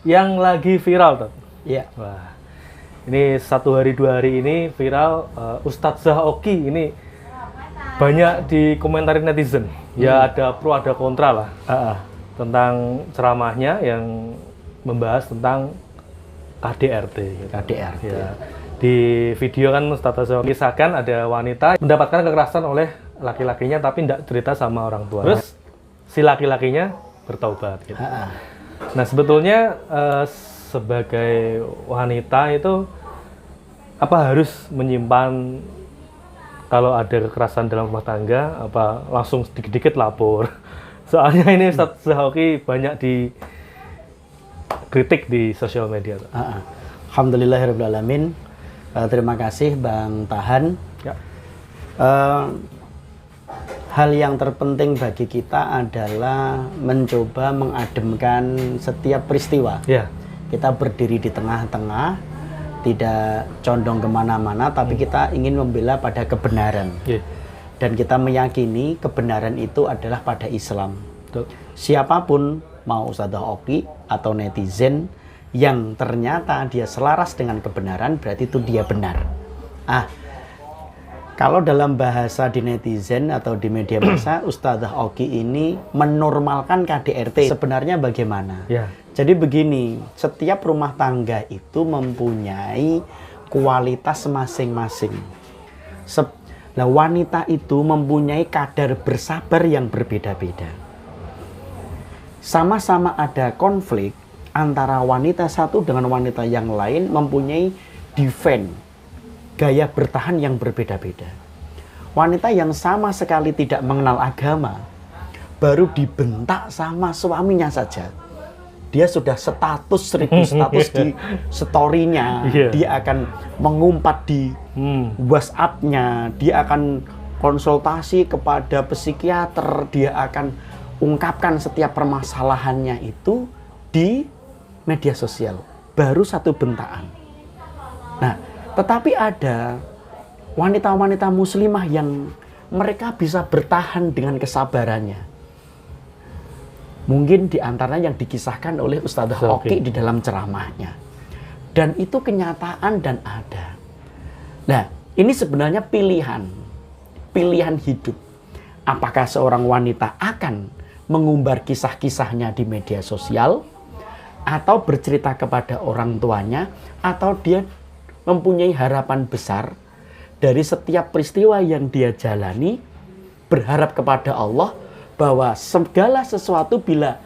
yang lagi viral, Tot. Iya. Wah, ini 1 hari 2 hari ini viral Ustadzah Oki ini banyak dikomentarin netizen. Ya ada pro ada kontra lah tentang ceramahnya yang membahas tentang KDRT. Gitu. KDRT. Ya. Di video kan Ustadzah Oki kisahkan ada wanita mendapatkan kekerasan oleh laki-lakinya tapi tidak cerita sama orang tua. Terus si laki-lakinya bertaubat. Gitu. Nah sebetulnya sebagai wanita itu apa harus menyimpan kalau ada kekerasan dalam rumah tangga, apa langsung sedikit-sedikit lapor? Soalnya ini Ustadz Zahoki banyak dikritik di sosial media. Alhamdulillahirrahmanirrahim. Terima kasih Bang Tahan. Ya. Hal yang terpenting bagi kita adalah mencoba mengademkan setiap peristiwa. Ya. Kita berdiri di tengah-tengah, tidak condong kemana-mana, tapi kita ingin membela pada kebenaran. Dan kita meyakini kebenaran itu adalah pada Islam. Siapapun, mau Ustadzah Oki atau netizen, yang ternyata dia selaras dengan kebenaran, berarti itu dia benar. Kalau dalam bahasa di netizen atau di media massa, Ustadzah Oki ini menormalkan KDRT. Sebenarnya bagaimana? Ya. Jadi begini, setiap rumah tangga itu mempunyai kualitas masing-masing. Nah, wanita itu mempunyai kadar bersabar yang berbeda-beda. Sama-sama ada konflik antara wanita satu dengan wanita yang lain mempunyai defense, gaya bertahan yang berbeda-beda. Wanita yang sama sekali tidak mengenal agama, baru dibentak sama suaminya saja. Dia sudah 100.000 status di story-nya. Dia akan mengumpat di WhatsApp-nya. Dia akan konsultasi kepada psikiater. Dia akan ungkapkan setiap permasalahannya itu di media sosial. Baru satu bentaan. Nah, tetapi ada wanita-wanita muslimah yang mereka bisa bertahan dengan kesabarannya. Mungkin diantaranya yang dikisahkan oleh Ustadzah Oki di dalam ceramahnya. Dan itu kenyataan dan ada. Nah, ini sebenarnya pilihan hidup. Apakah seorang wanita akan mengumbar kisah-kisahnya di media sosial, atau bercerita kepada orang tuanya, atau dia mempunyai harapan besar dari setiap peristiwa yang dia jalani, berharap kepada Allah, bahwa segala sesuatu bila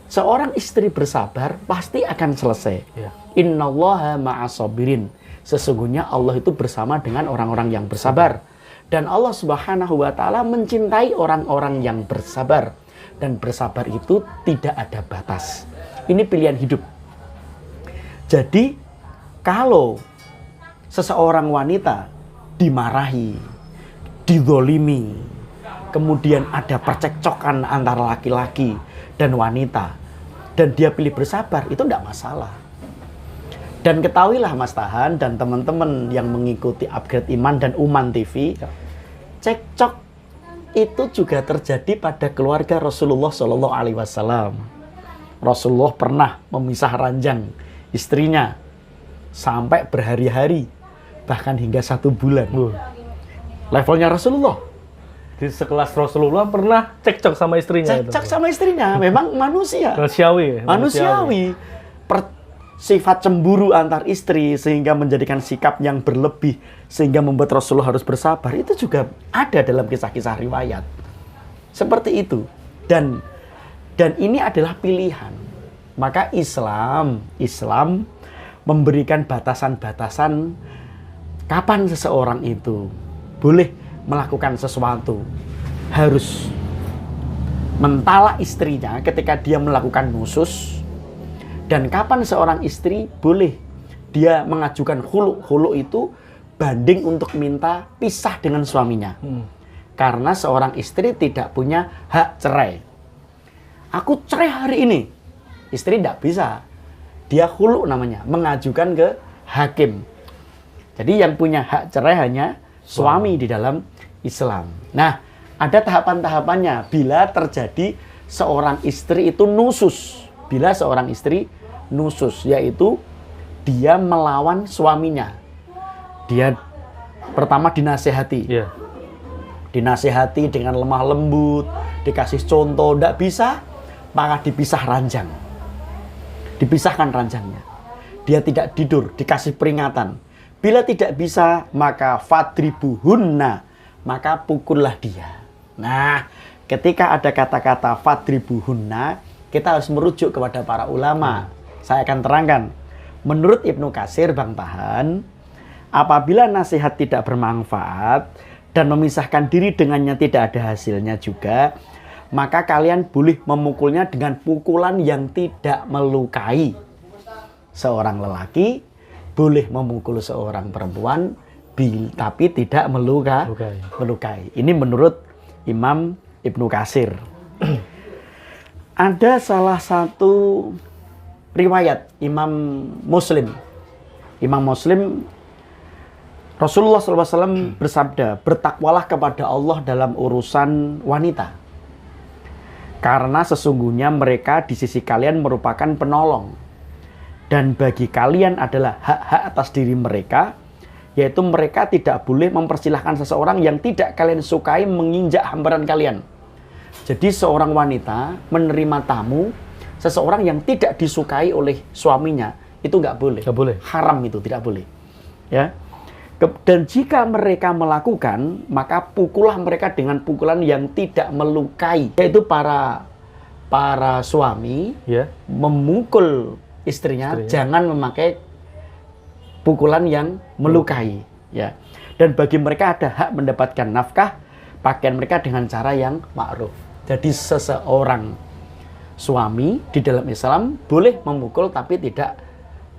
seorang istri bersabar pasti akan selesai. Innallaha ma'as-sabirin. Sesungguhnya Allah itu bersama dengan orang-orang yang bersabar. Dan Allah Subhanahu wa taala mencintai orang-orang yang bersabar. Dan bersabar itu tidak ada batas. Ini pilihan hidup. Jadi kalau seseorang wanita dimarahi, dizolimi, kemudian ada percekcokan antara laki-laki dan wanita, dan dia pilih bersabar, itu tidak masalah. Dan ketahuilah Mas Tahan dan teman-teman yang mengikuti Upgrade Iman dan Uman TV, cekcok itu juga terjadi pada keluarga Rasulullah SAW. Rasulullah pernah memisah ranjang istrinya sampai berhari-hari, bahkan hingga 1 bulan. Levelnya Rasulullah. Di sekelas Rasulullah pernah cekcok sama istrinya. Cekcok sama istrinya, memang manusia. Manusiawi. Sifat cemburu antar istri sehingga menjadikan sikap yang berlebih sehingga membuat Rasulullah harus bersabar, itu juga ada dalam kisah-kisah riwayat. Seperti itu. Dan ini adalah pilihan. Maka Islam memberikan batasan-batasan kapan seseorang itu boleh melakukan sesuatu. Harus mentala istrinya ketika dia melakukan nusus, dan kapan seorang istri boleh dia mengajukan khulu. Khulu itu banding untuk minta pisah dengan suaminya. Karena seorang istri tidak punya hak cerai. Aku cerai hari ini. Istri tidak bisa. Dia khulu namanya, mengajukan ke hakim. Jadi yang punya hak cerai hanya suami di dalam Islam. Nah, ada tahapan-tahapannya bila terjadi seorang istri itu nusus. Bila seorang istri nusus, yaitu dia melawan suaminya. Dia pertama dinasehati. Iya. Dinasehati dengan lemah lembut, dikasih contoh, tidak bisa, maka dipisah ranjang. Dipisahkan ranjangnya. Dia tidak tidur, dikasih peringatan. Bila tidak bisa, maka fadribuhunna, maka pukullah dia. Nah, ketika ada kata-kata fadribuhunna, kita harus merujuk kepada para ulama. Saya akan terangkan. Menurut Ibnu Katsir, Bang Tahan, apabila nasihat tidak bermanfaat dan memisahkan diri dengannya tidak ada hasilnya juga, maka kalian boleh memukulnya dengan pukulan yang tidak melukai. Seorang lelaki boleh memukul seorang perempuan tapi tidak melukai. Ini menurut Imam Ibnu Katsir. Ada salah satu riwayat Imam Muslim. Imam Muslim, Rasulullah SAW bersabda, bertakwalah kepada Allah dalam urusan wanita. Karena sesungguhnya mereka di sisi kalian merupakan penolong. Dan bagi kalian adalah hak-hak atas diri mereka, yaitu mereka tidak boleh mempersilahkan seseorang yang tidak kalian sukai menginjak hamparan kalian. Jadi seorang wanita menerima tamu, seseorang yang tidak disukai oleh suaminya, itu nggak boleh. Nggak boleh. Haram itu, tidak boleh. Ya. Dan jika mereka melakukan, maka pukullah mereka dengan pukulan yang tidak melukai. Yaitu para suami memukul istrinya, jangan memakai pukulan yang melukai. Ya. Dan bagi mereka ada hak mendapatkan nafkah pakaian mereka dengan cara yang ma'ruf. Jadi seseorang suami di dalam Islam boleh memukul tapi tidak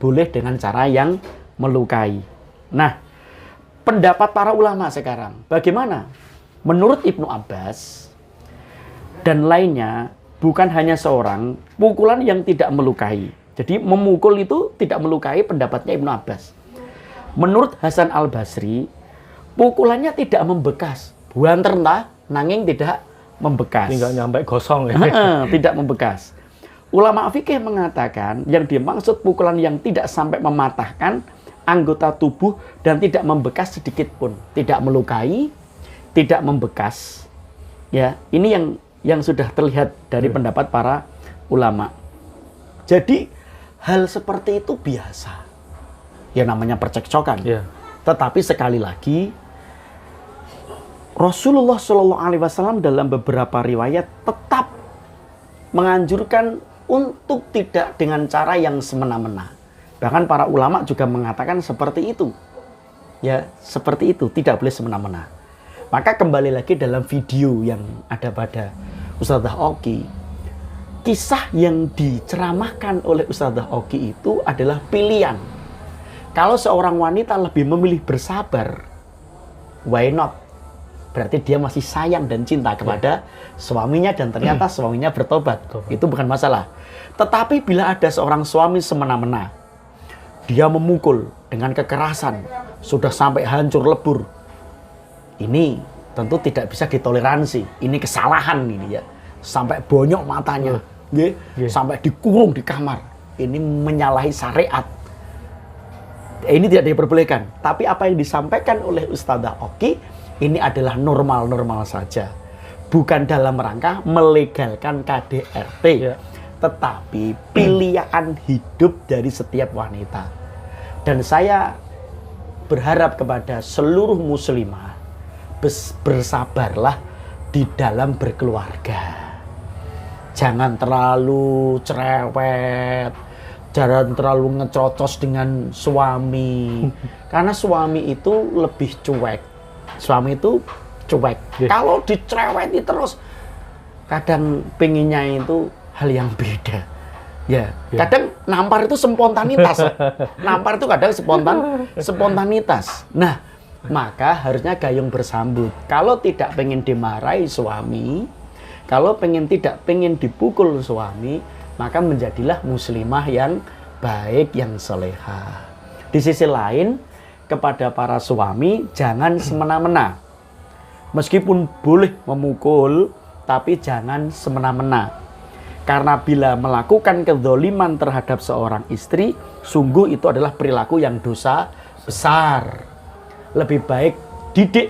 boleh dengan cara yang melukai. Nah, pendapat para ulama sekarang bagaimana? Menurut Ibnu Abbas dan lainnya, bukan hanya seorang, pukulan yang tidak melukai. Jadi memukul itu tidak melukai, pendapatnya Ibnu Abbas. Menurut Hasan Al-Basri, pukulannya tidak membekas. Buanter entah, nanging tidak membekas. Tinggal nyampe gosong ya. Tidak membekas. Ulama fikih mengatakan yang dimaksud pukulan yang tidak sampai mematahkan anggota tubuh dan tidak membekas sedikit pun. Tidak melukai, tidak membekas. Ya, ini yang sudah terlihat dari pendapat para ulama. Jadi hal seperti itu biasa. Ya namanya percekcokan. Tetapi sekali lagi Rasulullah SAW dalam beberapa riwayat tetap menganjurkan untuk tidak dengan cara yang semena-mena. Bahkan para ulama juga mengatakan seperti itu. Ya, seperti itu, tidak boleh semena-mena. Maka kembali lagi dalam video yang ada pada Ustadzah Oki, kisah yang diceramahkan oleh Ustadzah Oki itu adalah pilihan. Kalau seorang wanita lebih memilih bersabar, why not? Berarti dia masih sayang dan cinta kepada suaminya dan ternyata suaminya bertobat. Itu bukan masalah. Tetapi bila ada seorang suami semena-mena, dia memukul dengan kekerasan, sudah sampai hancur lebur, ini tentu tidak bisa ditoleransi. Ini kesalahan ini ya. Sampai bonyok matanya, sampai dikurung di kamar. Ini menyalahi syariat. Ini tidak diperbolehkan. Tapi apa yang disampaikan oleh Ustadzah Oki, ini adalah normal-normal saja. Bukan dalam rangka melegalkan KDRT. Tetapi pilihan hidup dari setiap wanita. Dan saya berharap kepada seluruh muslimah, bersabarlah di dalam berkeluarga. Jangan terlalu cerewet, jangan terlalu ngecocos dengan suami. Karena suami itu lebih cuek. Suami itu cuek. Kalau dicereweti terus, kadang pengennya itu hal yang beda. Kadang nampar itu spontanitas. Nampar itu kadang spontanitas. Nah, maka harusnya gayung bersambut. Kalau tidak pengen dimarahi suami, kalau tidak pengen dipukul suami, maka menjadilah muslimah yang baik, yang solehah. Di sisi lain, kepada para suami, jangan semena-mena. Meskipun boleh memukul, tapi jangan semena-mena. Karena bila melakukan kezoliman terhadap seorang istri, sungguh itu adalah perilaku yang dosa besar. Lebih baik didik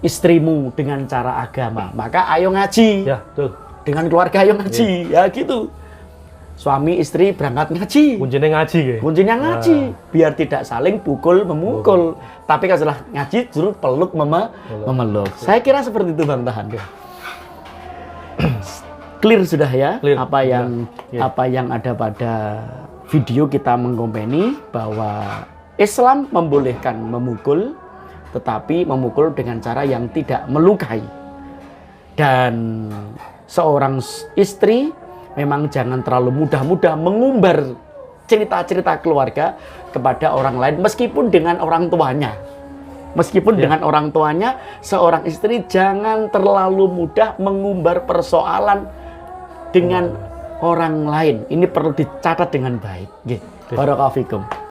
istrimu dengan cara agama. Maka ayo ngaji. Ya, betul. Dengan keluarga ayo ngaji. Ya gitu. Suami istri berangkat ngaji. Kuncinya ngaji ya. Kuncinya ngaji. Biar tidak saling pukul memukul. Tapi kalau setelah ngaji justru peluk memeluk. Saya kira seperti itu Bang Tahan. Clear sudah ya. Clear. Apa yang ada pada video kita mengkompeni bahwa Islam membolehkan memukul, tetapi memukul dengan cara yang tidak melukai. Dan seorang istri memang jangan terlalu mudah-mudah mengumbar cerita-cerita keluarga kepada orang lain, meskipun dengan orang tuanya. Meskipun dengan orang tuanya, seorang istri jangan terlalu mudah mengumbar persoalan dengan orang lain. Ini perlu dicatat dengan baik. Barakallahu fikum.